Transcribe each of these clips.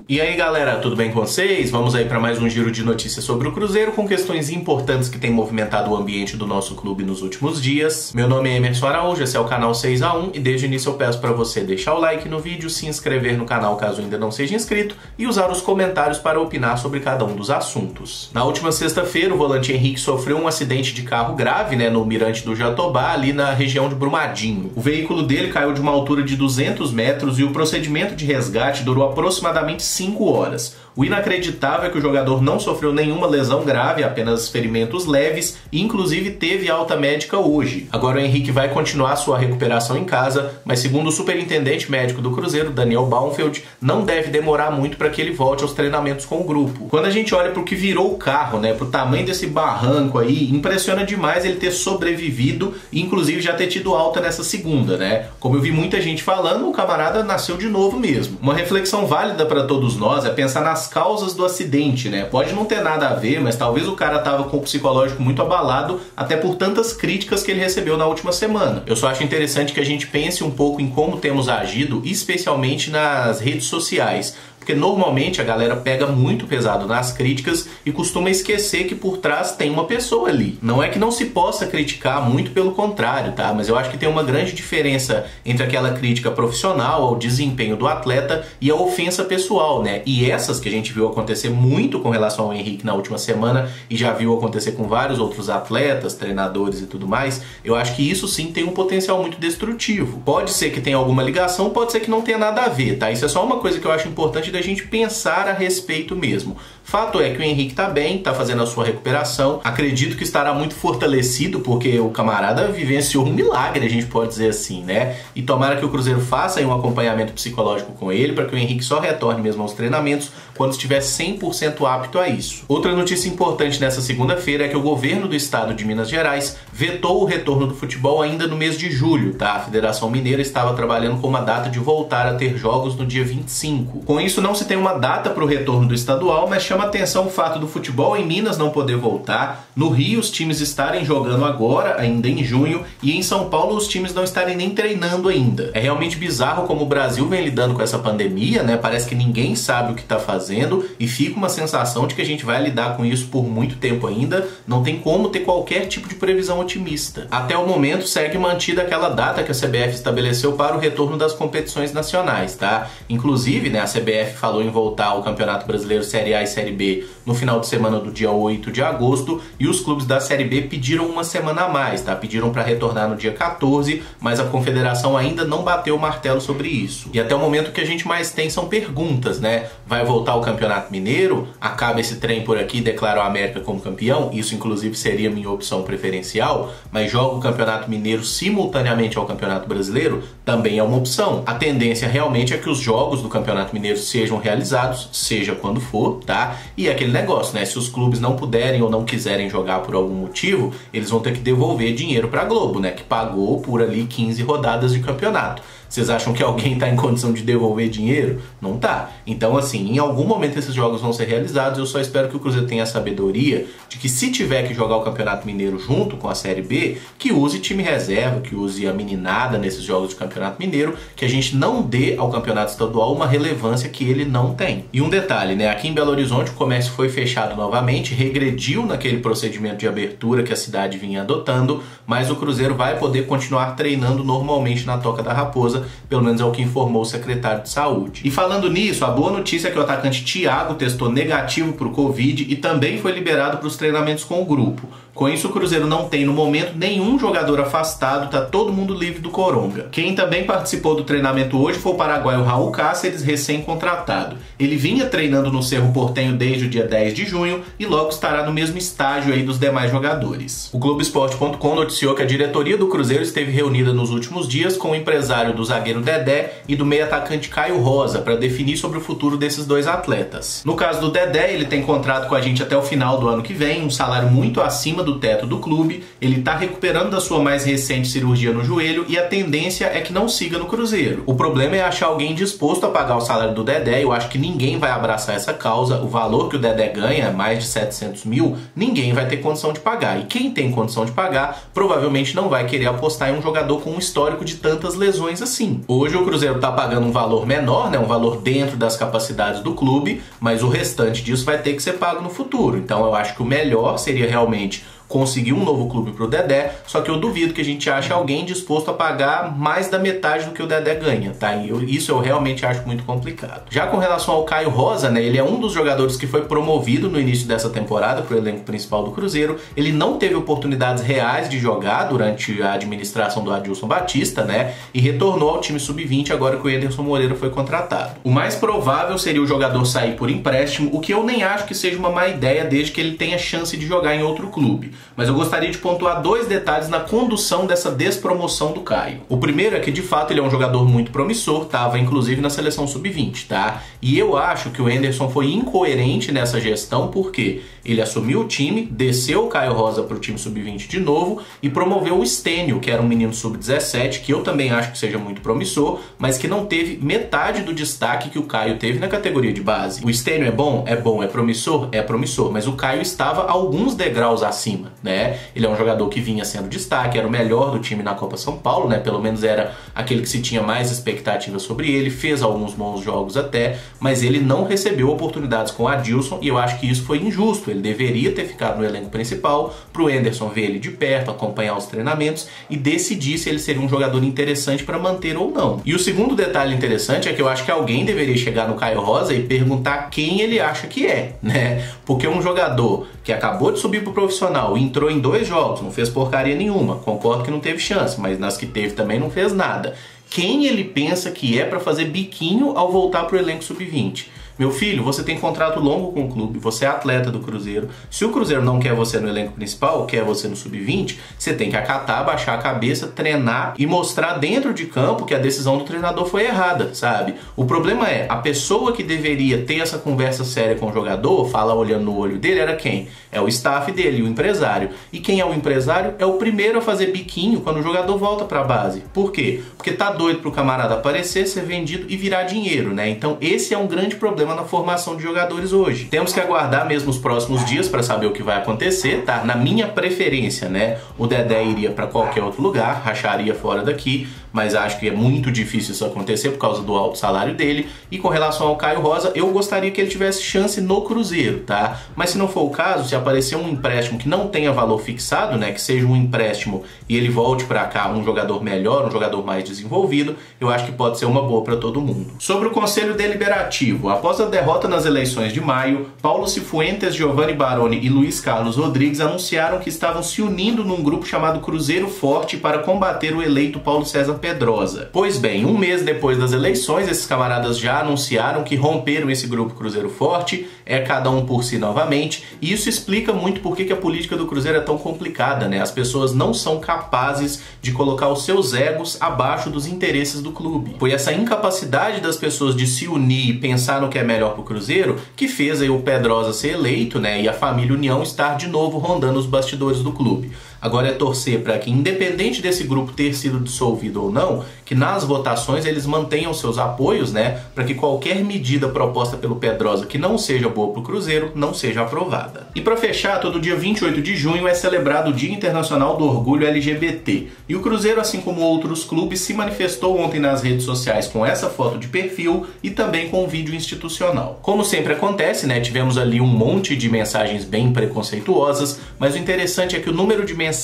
E aí galera, tudo bem com vocês? Vamos aí para mais um giro de notícias sobre o Cruzeiro com questões importantes que têm movimentado o ambiente do nosso clube nos últimos dias. Meu nome é Emerson Araújo, esse é o canal 6x1 e desde o início eu peço para você deixar o like no vídeo, se inscrever no canal caso ainda não seja inscrito e usar os comentários para opinar sobre cada um dos assuntos. Na última sexta-feira o volante Henrique sofreu um acidente de carro grave, no Mirante do Jatobá, ali na região de Brumadinho. O veículo dele caiu de uma altura de 200 metros e o procedimento de resgate durou aproximadamente 5 horas. O inacreditável é que o jogador não sofreu nenhuma lesão grave, apenas ferimentos leves e inclusive teve alta médica hoje. Agora o Henrique vai continuar sua recuperação em casa, mas segundo o superintendente médico do Cruzeiro, Daniel Baumfeld, não deve demorar muito para que ele volte aos treinamentos com o grupo. Quando a gente olha para o que virou o carro, para o tamanho desse barranco aí, impressiona demais ele ter sobrevivido e inclusive já ter tido alta nessa segunda, Como eu vi muita gente falando, o camarada nasceu de novo mesmo. Uma reflexão válida para todos nós é pensar nas causas do acidente, Pode não ter nada a ver, mas talvez o cara tava com o psicológico muito abalado, até por tantas críticas que ele recebeu na última semana. Eu só acho interessante que a gente pense um pouco em como temos agido, especialmente nas redes sociais. Porque normalmente a galera pega muito pesado nas críticas e costuma esquecer que por trás tem uma pessoa ali. Não é que não se possa criticar, muito pelo contrário, Mas eu acho que tem uma grande diferença entre aquela crítica profissional ao desempenho do atleta e a ofensa pessoal, E essas que a gente viu acontecer muito com relação ao Henrique na última semana e já viu acontecer com vários outros atletas, treinadores e tudo mais, eu acho que isso sim tem um potencial muito destrutivo. Pode ser que tenha alguma ligação, pode ser que não tenha nada a ver, Isso é só uma coisa que eu acho importante da gente pensar a respeito mesmo. Fato é que o Henrique tá bem, tá fazendo a sua recuperação. Acredito que estará muito fortalecido, porque o camarada vivenciou um milagre, a gente pode dizer assim, E tomara que o Cruzeiro faça aí um acompanhamento psicológico com ele, para que o Henrique só retorne mesmo aos treinamentos quando estiver 100% apto a isso. Outra notícia importante nessa segunda-feira é que o governo do estado de Minas Gerais vetou o retorno do futebol ainda no mês de julho, A Federação Mineira estava trabalhando com uma data de voltar a ter jogos no dia 25. Com isso não se tem uma data para o retorno do estadual, mas chama atenção o fato do futebol em Minas não poder voltar, no Rio os times estarem jogando agora, ainda em junho, e em São Paulo os times não estarem nem treinando ainda. É realmente bizarro como o Brasil vem lidando com essa pandemia, Parece que ninguém sabe o que está fazendo e fica uma sensação de que a gente vai lidar com isso por muito tempo ainda, não tem como ter qualquer tipo de previsão otimista. Até o momento segue mantida aquela data que a CBF estabeleceu para o retorno das competições nacionais, Inclusive, a CBF falou em voltar ao Campeonato Brasileiro Série A e Série B no final de semana do dia 8 de agosto e os clubes da Série B pediram uma semana a mais, Pediram para retornar no dia 14, mas a Confederação ainda não bateu o martelo sobre isso. E até o momento o que a gente mais tem são perguntas, Vai voltar o Campeonato Mineiro? Acaba esse trem por aqui e declara o América como campeão? Isso inclusive seria minha opção preferencial, mas joga o Campeonato Mineiro simultaneamente ao Campeonato Brasileiro? Também é uma opção. A tendência realmente é que os jogos do Campeonato Mineiro sejam realizados, seja quando for, E aquele negócio, se os clubes não puderem ou não quiserem jogar por algum motivo, eles vão ter que devolver dinheiro para a Globo, que pagou por ali 15 rodadas de campeonato. Vocês acham que alguém tá em condição de devolver dinheiro? Não tá. Então, assim, em algum momento esses jogos vão ser realizados. Eu só espero que o Cruzeiro tenha a sabedoria de que se tiver que jogar o Campeonato Mineiro junto com a Série B, que use time reserva, que use a meninada nesses jogos de Campeonato Mineiro, que a gente não dê ao Campeonato Estadual uma relevância que ele não tem. E um detalhe, aqui em Belo Horizonte o comércio foi fechado novamente, regrediu naquele procedimento de abertura que a cidade vinha adotando, mas o Cruzeiro vai poder continuar treinando normalmente na Toca da Raposa, pelo menos é o que informou o secretário de saúde. E falando nisso, a boa notícia é que o atacante Thiago testou negativo para o Covid e também foi liberado para os treinamentos com o grupo. Com isso, o Cruzeiro não tem no momento nenhum jogador afastado, tá todo mundo livre do coronga. Quem também participou do treinamento hoje foi o paraguaio Raul Cáceres, recém-contratado. Ele vinha treinando no Cerro Porteño desde o dia 10 de junho e logo estará no mesmo estágio aí dos demais jogadores. O Globoesporte.com noticiou que a diretoria do Cruzeiro esteve reunida nos últimos dias com o empresário do zagueiro Dedé e do meio-atacante Caio Rosa para definir sobre o futuro desses dois atletas. No caso do Dedé, ele tem contrato com a gente até o final do ano que vem, um salário muito acima do teto do clube, ele tá recuperando da sua mais recente cirurgia no joelho e a tendência é que não siga no Cruzeiro. O problema é achar alguém disposto a pagar o salário do Dedé. Eu acho que ninguém vai abraçar essa causa. O valor que o Dedé ganha, mais de 700 mil, ninguém vai ter condição de pagar. E quem tem condição de pagar, provavelmente não vai querer apostar em um jogador com um histórico de tantas lesões assim. Hoje o Cruzeiro tá pagando um valor menor, né, um valor dentro das capacidades do clube, mas o restante disso vai ter que ser pago no futuro. Então eu acho que o melhor seria realmente conseguir um novo clube pro Dedé, só que eu duvido que a gente ache alguém disposto a pagar mais da metade do que o Dedé ganha, tá? Isso eu realmente acho muito complicado. Já com relação ao Caio Rosa, né, ele é um dos jogadores que foi promovido no início dessa temporada pro elenco principal do Cruzeiro. Ele não teve oportunidades reais de jogar durante a administração do Adilson Batista, né, e retornou ao time sub-20 agora que o Enderson Moreira foi contratado. O mais provável seria o jogador sair por empréstimo, o que eu nem acho que seja uma má ideia desde que ele tenha chance de jogar em outro clube. Mas eu gostaria de pontuar dois detalhes na condução dessa despromoção do Caio. O primeiro é que, de fato, ele é um jogador muito promissor, estava inclusive na seleção sub-20, tá? E eu acho que o Enderson foi incoerente nessa gestão, porque ele assumiu o time, desceu o Caio Rosa para o time sub-20 de novo e promoveu o Stênio, que era um menino sub-17, que eu também acho que seja muito promissor, mas que não teve metade do destaque que o Caio teve na categoria de base. O Stênio é bom? É bom. É promissor, mas o Caio estava alguns degraus acima, né? Ele é um jogador que vinha sendo destaque, era o melhor do time na Copa São Paulo, né? Pelo menos era aquele que se tinha mais expectativa sobre ele, fez alguns bons jogos até, mas ele não recebeu oportunidades com o Adilson e eu acho que isso foi injusto. Ele deveria ter ficado no elenco principal pro Enderson ver ele de perto, acompanhar os treinamentos e decidir se ele seria um jogador interessante para manter ou não. E o segundo detalhe interessante é que eu acho que alguém deveria chegar no Caio Rosa e perguntar quem ele acha que é, né? Porque um jogador que acabou de subir pro profissional e entrou em 2 jogos, não fez porcaria nenhuma, concordo que não teve chance, mas nas que teve também não fez nada. Quem ele pensa que é para fazer biquinho ao voltar pro elenco sub-20? Meu filho, você tem contrato longo com o clube, você é atleta do Cruzeiro. Se o Cruzeiro não quer você no elenco principal, quer você no sub-20, você tem que acatar, baixar a cabeça, treinar e mostrar dentro de campo que a decisão do treinador foi errada, sabe? O problema é, a pessoa que deveria ter essa conversa séria com o jogador, falar olhando no olho dele, era quem? É o staff dele, o empresário. E quem é o empresário? É o primeiro a fazer biquinho quando o jogador volta pra base. Por quê? Porque tá doido pro camarada aparecer, ser vendido e virar dinheiro, né? Então esse é um grande problema na formação de jogadores hoje. Temos que aguardar mesmo os próximos dias para saber o que vai acontecer, tá? Na minha preferência, né, o Dedé iria para qualquer outro lugar, racharia fora daqui, mas acho que é muito difícil isso acontecer por causa do alto salário dele. E com relação ao Caio Rosa, eu gostaria que ele tivesse chance no Cruzeiro, tá? Mas se não for o caso, se aparecer um empréstimo que não tenha valor fixado, né, que seja um empréstimo e ele volte para cá um jogador melhor, um jogador mais desenvolvido, eu acho que pode ser uma boa para todo mundo. Sobre o Conselho Deliberativo, após a derrota nas eleições de maio, Paulo Cifuentes, Giovanni Baroni e Luiz Carlos Rodrigues anunciaram que estavam se unindo num grupo chamado Cruzeiro Forte para combater o eleito Paulo César Pedrosa. Pois bem, um mês depois das eleições, esses camaradas já anunciaram que romperam esse grupo Cruzeiro Forte, é cada um por si novamente, e isso explica muito por que a política do Cruzeiro é tão complicada, né? As pessoas não são capazes de colocar os seus egos abaixo dos interesses do clube. Foi essa incapacidade das pessoas de se unir e pensar no que é melhor pro Cruzeiro que fez aí o Pedrosa ser eleito, né? E a família União estar de novo rondando os bastidores do clube. Agora é torcer para que, independente desse grupo ter sido dissolvido ou não, que nas votações eles mantenham seus apoios, né, para que qualquer medida proposta pelo Pedrosa que não seja boa para o Cruzeiro não seja aprovada. E para fechar, todo dia 28 de junho é celebrado o Dia Internacional do Orgulho LGBT. E o Cruzeiro, assim como outros clubes, se manifestou ontem nas redes sociais com essa foto de perfil e também com um vídeo institucional. Como sempre acontece, né, tivemos ali um monte de mensagens bem preconceituosas, mas o interessante é que o número de mensagens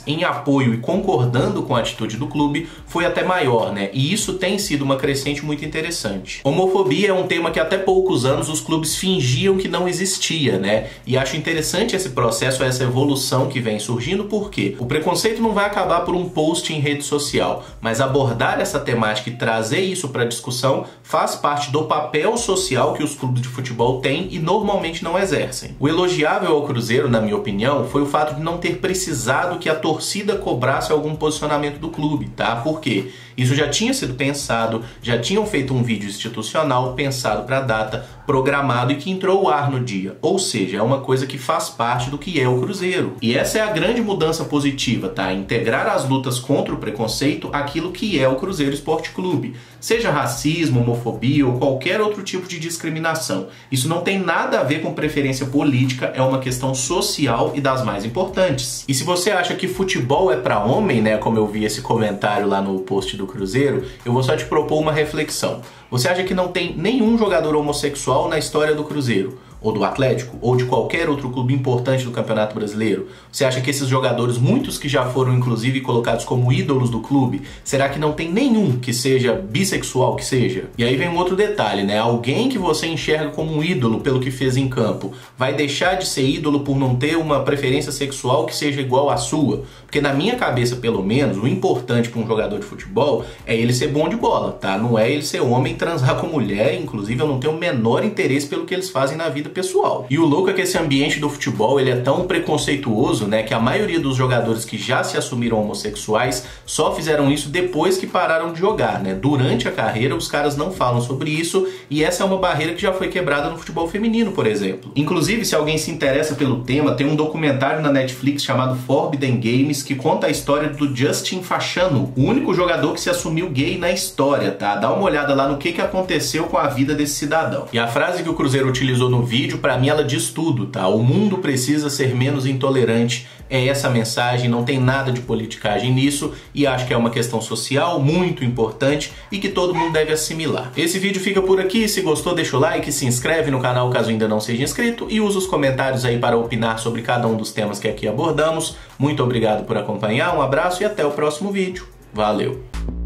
em apoio e concordando com a atitude do clube foi até maior, né? E isso tem sido uma crescente muito interessante. Homofobia é um tema que até poucos anos os clubes fingiam que não existia, né? E acho interessante esse processo, essa evolução que vem surgindo, porque o preconceito não vai acabar por um post em rede social, mas abordar essa temática e trazer isso para discussão faz parte do papel social que os clubes de futebol têm e normalmente não exercem. O elogiável ao Cruzeiro, na minha opinião, foi o fato de não ter precisado precisado que a torcida cobrasse algum posicionamento do clube, tá? Por quê? Isso já tinha sido pensado, já tinham feito um vídeo institucional pensado para a data, programado e que entrou ao ar no dia. Ou seja, é uma coisa que faz parte do que é o Cruzeiro. E essa é a grande mudança positiva, tá? Integrar as lutas contra o preconceito àquilo que é o Cruzeiro Esporte Clube. Seja racismo, homofobia ou qualquer outro tipo de discriminação. Isso não tem nada a ver com preferência política, é uma questão social e das mais importantes. E se você acha que futebol é para homem, né, como eu vi esse comentário lá no post do Cruzeiro, eu vou só te propor uma reflexão. Você acha que não tem nenhum jogador homossexual na história do Cruzeiro? Ou do Atlético, ou de qualquer outro clube importante do Campeonato Brasileiro? Você acha que esses jogadores, muitos que já foram inclusive colocados como ídolos do clube, será que não tem nenhum que seja bissexual que seja? E aí vem um outro detalhe, né? Alguém que você enxerga como um ídolo pelo que fez em campo, vai deixar de ser ídolo por não ter uma preferência sexual que seja igual à sua? Porque na minha cabeça, pelo menos, o importante para um jogador de futebol é ele ser bom de bola, tá? Não é ele ser homem e transar com mulher, inclusive eu não tenho o menor interesse pelo que eles fazem na vida pessoal. E o louco é que esse ambiente do futebol, ele é tão preconceituoso, né, que a maioria dos jogadores que já se assumiram homossexuais só fizeram isso depois que pararam de jogar, né? Durante a carreira, os caras não falam sobre isso, e essa é uma barreira que já foi quebrada no futebol feminino, por exemplo. Inclusive, se alguém se interessa pelo tema, tem um documentário na Netflix chamado Forbidden Games, que conta a história do Justin Fashanu, o único jogador que se assumiu gay na história, tá? Dá uma olhada lá no que aconteceu com a vida desse cidadão. E a frase que o Cruzeiro utilizou no vídeo, pra mim ela diz tudo, tá? O mundo precisa ser menos intolerante. É essa a mensagem, não tem nada de politicagem nisso e acho que é uma questão social muito importante e que todo mundo deve assimilar. Esse vídeo fica por aqui, se gostou deixa o like, se inscreve no canal caso ainda não seja inscrito e usa os comentários aí para opinar sobre cada um dos temas que aqui abordamos. Muito obrigado por acompanhar, um abraço e até o próximo vídeo. Valeu!